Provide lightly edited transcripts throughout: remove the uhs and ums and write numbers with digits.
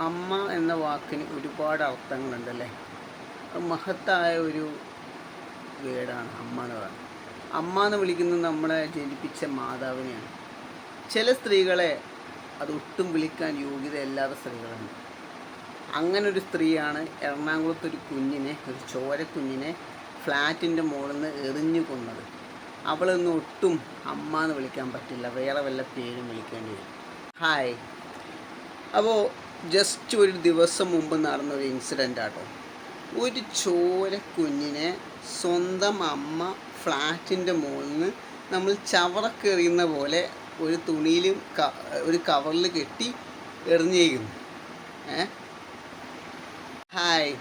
അമ്മ എന്ന വാക്കിന് ഒരുപാട് അർത്ഥങ്ങളുണ്ടല്ലേ. മഹത്തായ ഒരു വേടാണ് അമ്മ എന്ന് പറയുന്നത്. അമ്മ എന്ന് വിളിക്കുന്നത് നമ്മളെ ജനിപ്പിച്ച മാതാവിനെയാണ്. ചില സ്ത്രീകളെ അതൊട്ടും വിളിക്കാൻ യോഗ്യതയല്ലാത്ത സ്ത്രീകളുണ്ട്. അങ്ങനൊരു സ്ത്രീയാണ് എറണാകുളത്തൊരു കുഞ്ഞിനെ, ഒരു ചോരക്കുഞ്ഞിനെ ഫ്ലാറ്റിൻ്റെ മുകളിൽ നിന്ന് എറിഞ്ഞു കൊന്നത്. അവളൊന്നും ഒട്ടും അമ്മ എന്ന് വിളിക്കാൻ പറ്റില്ല, വേറെ വല്ല പേരും വിളിക്കേണ്ടി വരും. ഹായ്. അപ്പോൾ ജസ്റ്റ് ഒരു ദിവസം മുമ്പ് നടന്നൊരു ഇൻസിഡൻ്റ് ആട്ടോ. ഒരു ചോരക്കുഞ്ഞിനെ സ്വന്തം അമ്മ ഫ്ലാറ്റിൻ്റെ മുകളിൽ നിന്ന് നമ്മൾ ചവറൊക്കെ എറിയുന്ന പോലെ ഒരു തുണിയിലും ഒരു കവറിൽ കെട്ടി എറിഞ്ഞേക്കുന്നു. ഹായ്.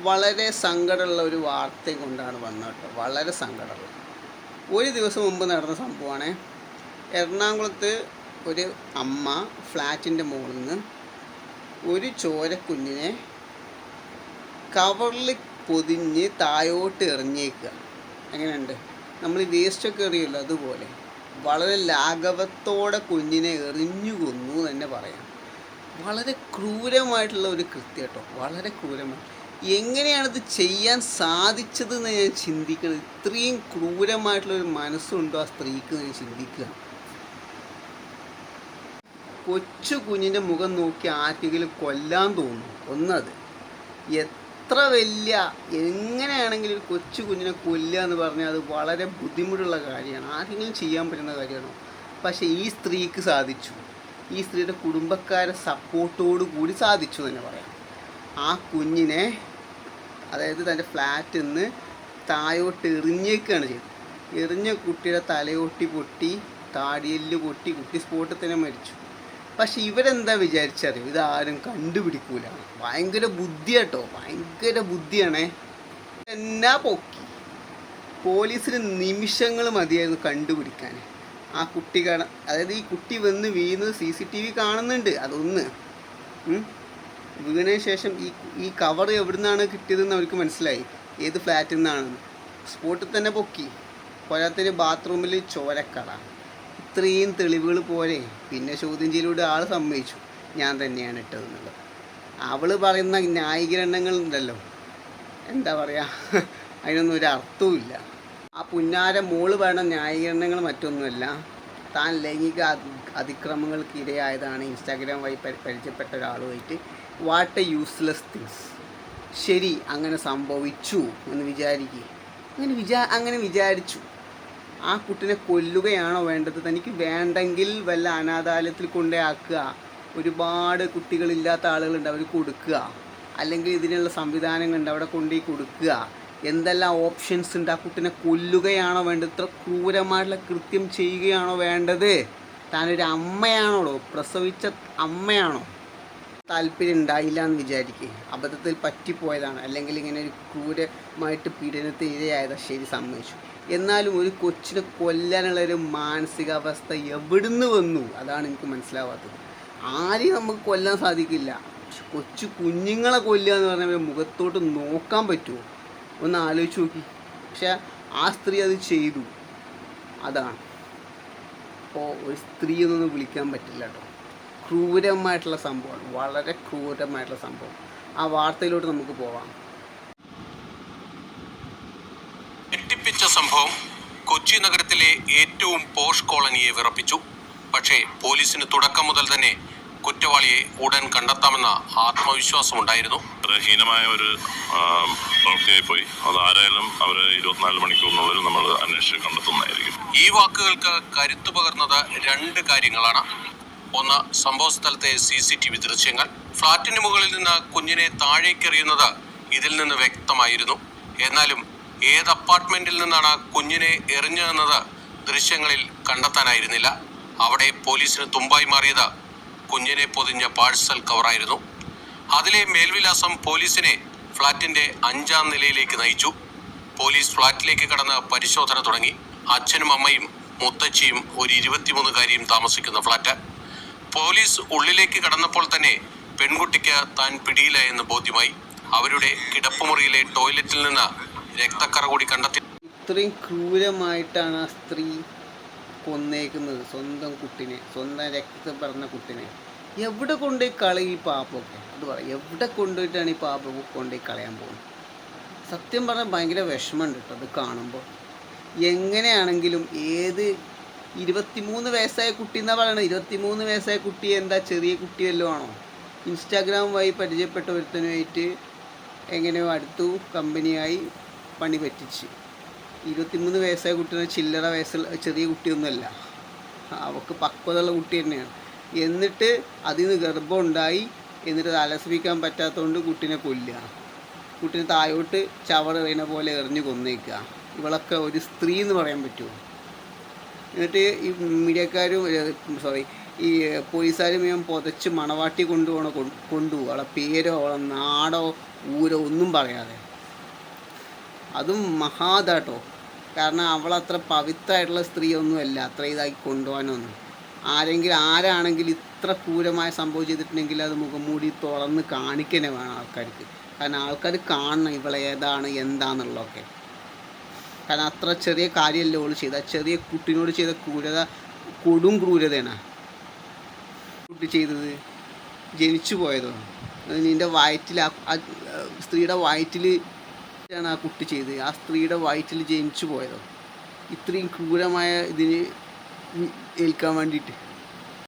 വളരെ സങ്കടമുള്ള ഒരു വാർത്തയും കൊണ്ടാണ് വന്നത് കേട്ടോ. വളരെ സങ്കടമുള്ള ഒരു ദിവസം മുമ്പ് നടന്ന സംഭവമാണ്. എറണാകുളത്ത് ഒരു അമ്മ ഫ്ലാറ്റിൻ്റെ മുകളിൽ നിന്ന് ഒരു ചോരക്കുഞ്ഞിനെ കവറിൽ പൊതിഞ്ഞ് താഴോട്ട് എറിഞ്ഞേക്കുക. എങ്ങനെയുണ്ട്? നമ്മൾ വേസ്റ്റൊക്കെ എറിയുമല്ലോ, അതുപോലെ വളരെ ലാഘവത്തോടെ കുഞ്ഞിനെ എറിഞ്ഞു കൊന്നു തന്നെ പറയാം. വളരെ ക്രൂരമായിട്ടുള്ള ഒരു കൃത്യം കേട്ടോ, വളരെ ക്രൂരമായി. എങ്ങനെയാണിത് ചെയ്യാൻ സാധിച്ചതെന്ന് ഞാൻ ചിന്തിക്കുന്നത്. ഇത്രയും ക്രൂരമായിട്ടുള്ളൊരു മനസ്സുണ്ടോ ആ സ്ത്രീക്ക് ഞാൻ ചിന്തിക്കുക. കൊച്ചു കുഞ്ഞിൻ്റെ മുഖം നോക്കി ആർക്കെങ്കിലും കൊല്ലാൻ തോന്നും. ഒന്നത് എത്ര വലിയ എങ്ങനെയാണെങ്കിലും ഒരു കൊച്ചു കുഞ്ഞിനെ കൊല്ലുക എന്ന് പറഞ്ഞാൽ അത് വളരെ ബുദ്ധിമുട്ടുള്ള കാര്യമാണ്, ആർക്കെങ്കിലും ചെയ്യാൻ പറ്റുന്ന കാര്യമാണോ? പക്ഷേ ഈ സ്ത്രീക്ക് സാധിച്ചു. ഈ സ്ത്രീയുടെ കുടുംബക്കാരെ സപ്പോർട്ടോടു കൂടി സാധിച്ചു തന്നെ പറയാം. ആ കുഞ്ഞിനെ, അതായത് തൻ്റെ ഫ്ലാറ്റിൽ നിന്ന് താഴോട്ട് എറിഞ്ഞേക്കാണ് ചെയ്തത്. എറിഞ്ഞ കുട്ടിയുടെ തലയൊട്ടി പൊട്ടി, താടിയെല്ല് പൊട്ടി, കുട്ടി സ്പോട്ടിൽ തന്നെ മരിച്ചു. പക്ഷെ ഇവരെന്താ വിചാരിച്ചറിയോ? ഇതാരും കണ്ടുപിടിക്കൂല. ഭയങ്കര ബുദ്ധിയാട്ടോ, ഭയങ്കര ബുദ്ധിയാണേ. എന്നാ പൊക്കി. പോലീസിന് നിമിഷങ്ങൾ മതിയായിരുന്നു കണ്ടുപിടിക്കാൻ. ആ കുട്ടി അതായത് ഈ കുട്ടി വന്ന് വീഴുന്നത് CCTV കാണുന്നുണ്ട്. അതൊന്ന് വീണതിന് ശേഷം ഈ കവർ എവിടെ നിന്നാണ് കിട്ടിയതെന്ന് അവർക്ക് മനസ്സിലായി, ഏത് ഫ്ലാറ്റിൽ നിന്നാണെന്ന്. സ്പോട്ടിൽ തന്നെ പൊക്കി. പോരാത്തതിന് ബാത്റൂമിൽ ചോരക്കട. ഇത്രയും തെളിവുകൾ പോരെ? പിന്നെ ചോദ്യം ചെയ്യലൂടെ ആൾ സമ്മതിച്ചു ഞാൻ തന്നെയാണ് ഇട്ടതെന്നുള്ളത്. അവൾ പറയുന്ന ന്യായീകരണങ്ങൾ ഉണ്ടല്ലോ, എന്താ പറയുക, അതിനൊന്നും ഒരു അർത്ഥവും ഇല്ല. ആ പുന്നാര മോള് പറയുന്ന ന്യായീകരണങ്ങൾ മറ്റൊന്നുമല്ല, താൻ ലൈംഗിക അതിക്രമങ്ങൾക്ക് ഇരയായതാണ്. ഇൻസ്റ്റാഗ്രാം വഴി പരിചയപ്പെട്ട ഒരാളുമായിട്ട്. What a useless things. ശരി, അങ്ങനെ സംഭവിച്ചു എന്ന് വിചാരിക്കുക. അങ്ങനെ വിചാരിച്ചു. ആ കുട്ടിനെ കൊല്ലുകയാണോ വേണ്ടത്? തനിക്ക് വേണ്ടെങ്കിൽ വല്ല അനാഥാലയത്തിൽ കൊണ്ടേ ആക്കുക. ഒരുപാട് കുട്ടികളില്ലാത്ത ആളുകളുണ്ട്, അവർ കൊടുക്കുക. അല്ലെങ്കിൽ ഇതിനുള്ള സംവിധാനങ്ങളുണ്ട്, അവിടെ കൊണ്ടുപോയി കൊടുക്കുക. എന്തെല്ലാം ഓപ്ഷൻസ് ഉണ്ട്. ആ കുട്ടിനെ കൊല്ലുകയാണോ വേണ്ടത്? ഇത്ര ക്രൂരമായിട്ടുള്ള കൃത്യം ചെയ്യുകയാണോ വേണ്ടത്? താനൊരു അമ്മയാണോടോ? പ്രസവിച്ച അമ്മയാണോ? താല്പര്യം ഉണ്ടായില്ല എന്ന് വിചാരിക്കുക. അബദ്ധത്തിൽ പറ്റിപ്പോയതാണ്, അല്ലെങ്കിൽ ഇങ്ങനെ ഒരു ക്രൂരമായിട്ട് പീഡനത്തിന് ഇരയായതാണ്. ശരി, സമ്മതിച്ചു. എന്നാലും ഒരു കൊച്ചിനെ കൊല്ലാനുള്ളൊരു മാനസികാവസ്ഥ എവിടുന്ന് വന്നു? അതാണ് എനിക്ക് മനസ്സിലാവാത്തത്. ആരെയും നമുക്ക് കൊല്ലാൻ സാധിക്കില്ല. കൊച്ചു കുഞ്ഞുങ്ങളെ കൊല്ലുക എന്ന് പറഞ്ഞാൽ മുഖത്തോട്ട് നോക്കാൻ പറ്റുമോ? ഒന്ന് ആലോചിച്ച് നോക്കി. പക്ഷെ ആ സ്ത്രീ അത് ചെയ്തു. അതാണ്. അപ്പോൾ ഒരു സ്ത്രീ എന്നൊന്നും വിളിക്കാൻ പറ്റില്ല കേട്ടോ. ക്രൂരമായിട്ടുള്ള സംഭവമാണ്, വളരെ ക്രൂരമായിട്ടുള്ള സംഭവം. ആ വാർത്തയിലോട്ട് നമുക്ക് പോവാം. ഞെട്ടിപ്പിച്ച സംഭവം കൊച്ചി നഗരത്തിലെ ഏറ്റവും പോഷ് കോളനിയെ വിറപ്പിച്ചു. പക്ഷേ പോലീസിന് തുടക്കം മുതൽ തന്നെ കുറ്റവാളിയെ ഉടൻ കണ്ടെത്താമെന്ന ആത്മവിശ്വാസമുണ്ടായിരുന്നു. ഹീനമായ ഒരു പ്രവൃത്തിയായി പോയി. അത് ആരായാലും അവർ 24 മണിക്കൂറിനുള്ളിൽ നമ്മൾ അന്വേഷിച്ച് കണ്ടെത്തുന്നതായിരിക്കും. ഈ വാക്കുകൾക്ക് കരുത്തു പകർന്നത് രണ്ട് കാര്യങ്ങളാണ്. ഒന്ന്, സംഭവ സ്ഥലത്തെ CCTV ദൃശ്യങ്ങൾ. ഫ്ളാറ്റിന് മുകളിൽ നിന്ന് കുഞ്ഞിനെ താഴേക്കെറിയുന്നത് ഇതിൽ നിന്ന് വ്യക്തമായിരുന്നു. എന്നാലും ഏത് അപ്പാർട്ട്മെന്റിൽ നിന്നാണ് കുഞ്ഞിനെ എറിഞ്ഞതെന്നത് ദൃശ്യങ്ങളിൽ കണ്ടെത്താനായിരുന്നില്ല. അവിടെ പോലീസിന് തുമ്പായി മാറിയത് കുഞ്ഞിനെ പൊതിഞ്ഞ പാഴ്സൽ കവറായിരുന്നു. അതിലെ മേൽവിലാസം പോലീസിനെ ഫ്ളാറ്റിന്റെ 5ാം നിലയിലേക്ക് നയിച്ചു. പോലീസ് ഫ്ളാറ്റിലേക്ക് കടന്ന് പരിശോധന തുടങ്ങി. അച്ഛനും അമ്മയും മുത്തച്ഛിയും ഒരു 23-കാരിയും താമസിക്കുന്ന ഫ്ളാറ്റ്. പോലീസ് ഉള്ളിലേക്ക് കടന്നപ്പോൾ തന്നെ പെൺകുട്ടിക്ക് താൻ പിടിയിലായെന്ന് ബോധ്യമായി. അവരുടെ കിടപ്പുമുറിയിലെ ടോയ്ലറ്റിൽ നിന്ന് രക്തക്കറ കൂടി കണ്ടെത്തി. ഇത്രയും ക്രൂരമായിട്ടാണ് ആ സ്ത്രീ കൊന്നേക്കുന്നത് സ്വന്തം കുട്ടിനെ, സ്വന്തം രക്തത്തിൽ പറഞ്ഞ കുട്ടിനെ. എവിടെ കൊണ്ടുപോയി കളയും ഈ പാപ്പൊക്കെ? അത് പറയാം, എവിടെ കൊണ്ടുപോയിട്ടാണ് ഈ പാപ്പൊക്കെ കൊണ്ടുപോയി കളയാൻ പോകുന്നത്? സത്യം പറഞ്ഞാൽ ഭയങ്കര വിഷമമുണ്ട് കേട്ടോ അത് കാണുമ്പോൾ. എങ്ങനെയാണെങ്കിലും 23 വയസ്സായ കുട്ടി എന്നാ പറയണത്. 23 വയസ്സായ കുട്ടി എന്താ ചെറിയ കുട്ടിയല്ലോ ആണോ? ഇൻസ്റ്റാഗ്രാം വഴി പരിചയപ്പെട്ട ഒരുത്തനുമായിട്ട് എങ്ങനെയോ അടുത്തു, കമ്പനിയായി, പണി പറ്റിച്ച്. 23 വയസ്സായ കുട്ടീനെ ചില്ലറ വയസ്സുള്ള ചെറിയ കുട്ടിയൊന്നുമല്ല, അവൾക്ക് പക്വതയുള്ള കുട്ടി തന്നെയാണ്. എന്നിട്ട് അതിൽ നിന്ന് ഗർഭം ഉണ്ടായി, എന്നിട്ട് അലസിപ്പിക്കാൻ പറ്റാത്തതുകൊണ്ട് കുട്ടീനെ കൊല്ലുക, കുട്ടീനെ താഴോട്ട് ചവറെറിയണ പോലെ എറിഞ്ഞ് കൊന്നേക്കുക. ഇവളൊക്കെ ഒരു സ്ത്രീ എന്ന് പറയാൻ പറ്റുമോ? എന്നിട്ട് ഈ മീഡിയക്കാരും ഈ പോലീസുകാരും ഞാൻ പുതച്ച് മണവാട്ടി കൊണ്ടുപോകും. അവളെ പേരോ അവളെ നാടോ ഊരോ ഒന്നും പറയാതെ. അതും മഹാദാട്ടോ. കാരണം അവളത്ര പവിത്രമായിട്ടുള്ള സ്ത്രീ ഒന്നുമല്ല അത്ര ഇതാക്കി കൊണ്ടുപോകാനൊന്നും. ആരാണെങ്കിലും ഇത്ര ക്രൂരമായ സംഭവം ചെയ്തിട്ടുണ്ടെങ്കിൽ അത് മുഖംമൂടി തുറന്ന് കാണിക്കന്നെ വേണം ആൾക്കാർക്ക്. കാരണം ആൾക്കാർ കാണണം ഇവളെ ഏതാണ് എന്താണെന്നുള്ളതൊക്കെ. കാരണം അത്ര ചെറിയ കാര്യമല്ലേ ഓൾ ചെയ്ത. ചെറിയ കുട്ടിനോട് ചെയ്ത ക്രൂരത കൊടും ക്രൂരതയാണ്. കുട്ടി ചെയ്തത് ജനിച്ചു പോയതോ, നിൻ്റെ വയറ്റിൽ ആ സ്ത്രീയുടെ വയറ്റിൽ ആണ് ആ കുട്ടി ചെയ്തത്. ആ സ്ത്രീയുടെ വയറ്റിൽ ജനിച്ചു പോയതോ ഇത്രയും ക്രൂരമായ ഇതിന് ഏൽക്കാൻ വേണ്ടിയിട്ട്.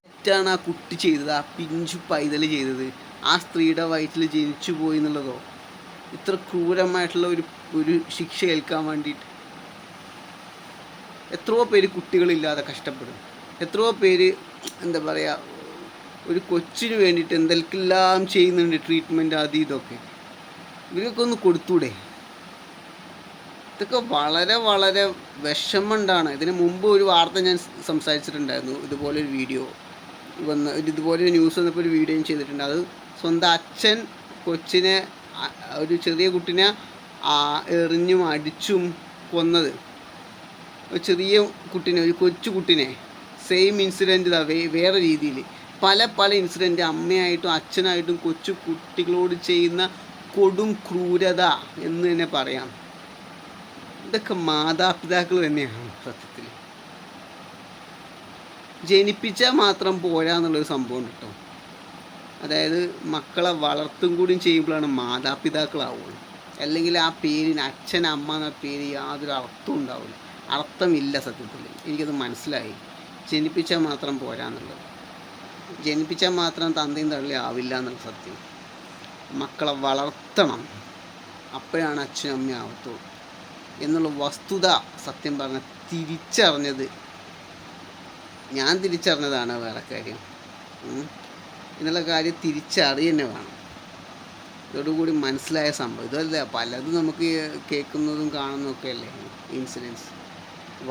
തെറ്റാണ് ആ കുട്ടി ചെയ്തത്, ആ പിഞ്ചു പൈതൽ ചെയ്തത്. ആ സ്ത്രീയുടെ വയറ്റിൽ ജനിച്ചു പോയി എന്നുള്ളതോ ഇത്ര ക്രൂരമായിട്ടുള്ള ഒരു ശിക്ഷ ഏൽക്കാൻ വേണ്ടിയിട്ട്. എത്രയോ പേര് കുട്ടികളില്ലാതെ കഷ്ടപ്പെടും. എത്രയോ പേര് എന്താ പറയുക, ഒരു കൊച്ചിന് വേണ്ടിയിട്ട് എന്തെല്ലാം ചെയ്യുന്നുണ്ട്, ട്രീറ്റ്മെൻറ്റ് അത് ഇതൊക്കെ. ഇവർക്കൊക്കെ ഒന്ന് കൊടുത്തൂടെ? ഇതൊക്കെ വളരെ വളരെ വിഷമമുണ്ടാണ്. ഇതിന് മുമ്പ് ഒരു വാർത്ത ഞാൻ സംസാരിച്ചിട്ടുണ്ടായിരുന്നു, ഇതുപോലൊരു വീഡിയോ ഇതുപോലൊരു ന്യൂസ് വന്നപ്പോൾ ഒരു വീഡിയോ ചെയ്തിട്ടുണ്ട്. അത് സ്വന്തം അച്ഛൻ കൊച്ചിനെ, ഒരു ചെറിയ കുട്ടിനെ എറിഞ്ഞും അടിച്ചും കൊന്നത്. ഒരു ചെറിയ കുട്ടീനെ, ഒരു കൊച്ചു കുട്ടീനെ, സെയിം ഇൻസിഡൻറ്റ് വേറെ രീതിയിൽ പല ഇൻസിഡൻറ്റ് അമ്മയായിട്ടും അച്ഛനായിട്ടും കൊച്ചു കുട്ടികളോട് ചെയ്യുന്ന കൊടും ക്രൂരത എന്ന് തന്നെ പറയാം. ഇതൊക്കെ മാതാപിതാക്കൾ തന്നെയാണ് സത്യത്തിൽ. ജനിപ്പിച്ചാൽ മാത്രം പോരാ എന്നുള്ളൊരു സംഭവം കിട്ടും. അതായത് മക്കളെ വളർത്തും കൂടിയും ചെയ്യുമ്പോഴാണ് മാതാപിതാക്കളാവുള്ളൂ. അല്ലെങ്കിൽ ആ പേരിന് അച്ഛൻ അമ്മ എന്ന പേര് യാതൊരു അർത്ഥവും ഉണ്ടാവില്ല. അർത്ഥമില്ല സത്യത്തിൽ. എനിക്കത് മനസ്സിലായി. ജനിപ്പിച്ചാൽ മാത്രം പോരാ എന്നുള്ളത്. ജനിപ്പിച്ചാൽ മാത്രം തന്തയും തള്ളി ആവില്ല എന്നുള്ള സത്യം. മക്കളെ വളർത്തണം, അപ്പോഴാണ് അച്ഛനും അമ്മയും ആവത്തുള്ളൂ എന്നുള്ള വസ്തുത സത്യം പറഞ്ഞാൽ ഞാൻ തിരിച്ചറിഞ്ഞതാണ് വേറെ കാര്യം. എന്നുള്ള കാര്യം തിരിച്ചറിയ തന്നെ വേണം. ഇതോടുകൂടി മനസ്സിലായ സംഭവം ഇതല്ല. പലതും നമുക്ക് കേൾക്കുന്നതും കാണുന്നതൊക്കെ അല്ലേ ഇൻസിഡൻസ്.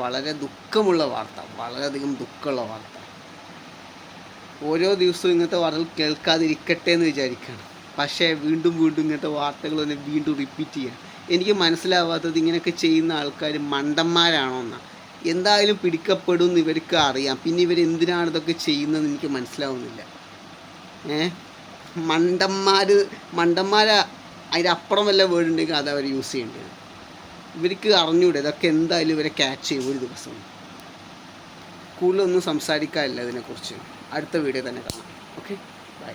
വളരെ ദുഃഖമുള്ള വാർത്ത, വളരെയധികം ദുഃഖമുള്ള വാർത്ത. ഓരോ ദിവസവും ഇങ്ങനത്തെ വാർത്തകൾ കേൾക്കാതിരിക്കട്ടെ എന്ന് വിചാരിക്കുകയാണ്. പക്ഷേ വീണ്ടും ഇങ്ങനത്തെ വാർത്തകൾ തന്നെ വീണ്ടും റിപ്പീറ്റ് ചെയ്യാം. എനിക്ക് മനസ്സിലാവാത്തത് ഇങ്ങനെയൊക്കെ ചെയ്യുന്ന ആൾക്കാർ മണ്ടന്മാരാണോ എന്നാണ്. എന്തായാലും പിടിക്കപ്പെടും എന്ന് ഇവർക്ക് അറിയാം. പിന്നെ ഇവരെന്തിനാണ് ഇതൊക്കെ ചെയ്യുന്നതെന്ന് എനിക്ക് മനസ്സിലാവുന്നില്ല. മണ്ടന്മാർ അതിനപ്പുറം വല്ല വേർഡ് ഉണ്ടെങ്കിൽ അത് അവർ യൂസ് ചെയ്യേണ്ടത്. ഇവർക്ക് അറിഞ്ഞൂടെ ഇതൊക്കെ എന്തായാലും ഇവരെ ക്യാച്ച് ചെയ്യും ഒരു ദിവസം. കൂടുതലൊന്നും സംസാരിക്കാനില്ല ഇതിനെക്കുറിച്ച്. അടുത്ത വീഡിയോ തന്നെ കാണാം. Okay, by.